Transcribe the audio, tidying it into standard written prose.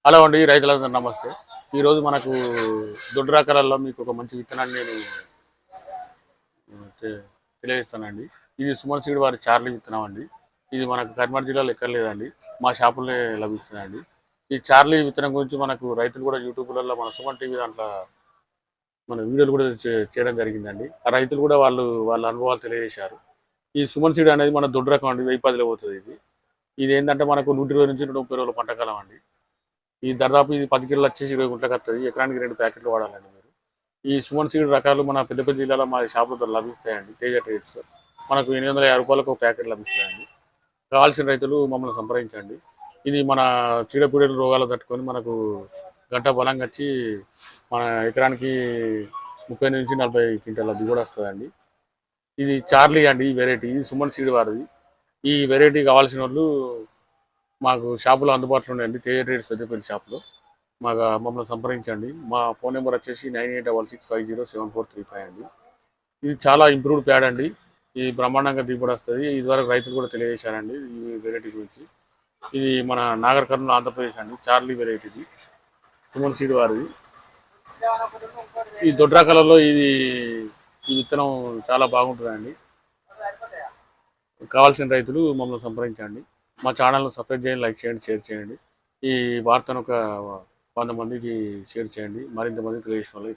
Hello అండి, రైతులందరూ నమస్తే. ఈరోజు మనకు దొడ్డు రకాలలో మీకు ఒక మంచి విత్తనాన్ని నేను తెలియజేస్తానండి. ఇది సుమన్ సీడ్ వారి చార్లీ విత్తనం అండి. ఇది మనకు కరీంనగర్ జిల్లాలో ఎక్కడ లేదండి, మా షాపుల్లో లభిస్తుందండి. ఈ చార్లీ విత్తనం గురించి మనకు రైతులు కూడా యూట్యూబ్లలో మన సుమన్ టీవీ దాంట్లో మన వీడియోలు కూడా చేయడం జరిగిందండి. ఆ రైతులు కూడా వాళ్ళ అనుభవాలు తెలియజేశారు. ఈ సుమన్ సీడ్ అనేది మన దొడ్డు రకం అండి, 1010లో పోతుంది. ఇది ఏంటంటే మనకు 120 నుంచి 130 రోజుల పంటకాలం అండి. ఈ దాదాపు ఇది 10 కిలోలు వచ్చేసి 20 గుంటలకు వస్తుంది. ఎకరానికి 2 ప్యాకెట్లు వాడాలండి మీరు. ఈ సుమన్ సీడ్ రకాలు మన పెద్ద పెద్ద జిల్లాలో మా షాపులో లభిస్తాయండి. తేజ ట్రేడ్స్లో మనకు 850 రూపాయలకు ఒక ప్యాకెట్ లభిస్తాయండి. కావాల్సిన రైతులు మమ్మల్ని సంప్రదించండి. ఇది మన చీడపీడల రోగాలు తట్టుకొని మనకు గంట బలంగా వచ్చి మన ఎకరానికి 30 నుంచి 40 క్వింటాల దిగుబడి వస్తుందండి. ఇది చార్లీ అండి, ఈ వెరైటీ. ఇది సుమన్ సీడ్ వారిది. ఈ వెరైటీ కావాల్సిన వాళ్ళు మాకు షాపులో అందుబాటులో ఉన్నాయండి. తేజ ట్రేడ్స్ పెద్దపల్లి షాపులో మమ్మల్ని సంప్రదించండి. మా ఫోన్ నెంబర్ వచ్చేసి 9866507435 అండి. ఇది చాలా ఇంప్రూవ్డ్ ప్యాడ్ అండి. ఇది బ్రహ్మాండంగా దిగుబడి వస్తుంది. ఇదివరకు రైతులు కూడా తెలియజేశారండి ఈ వెరైటీ గురించి. ఇది మన నాగర్ కర్నూలు ఆంధ్రప్రదేశ్ అండి. చార్లీ వెరైటీది, సుమన్ సీడ్ వారిది. ఈ దొడ్డ రకాలలో ఈ విత్తనం చాలా బాగుంటుందండి. కావాల్సిన రైతులు మమ్మల్ని సంప్రదించండి. మా ఛానల్ను సబ్స్క్రైబ్ చేయండి, లైక్ చేయండి, షేర్ చేయండి. ఈ వార్తను ఒక 100 మందికి షేర్ చేయండి. మరింత మందికి తెలియజేసిన వాళ్ళు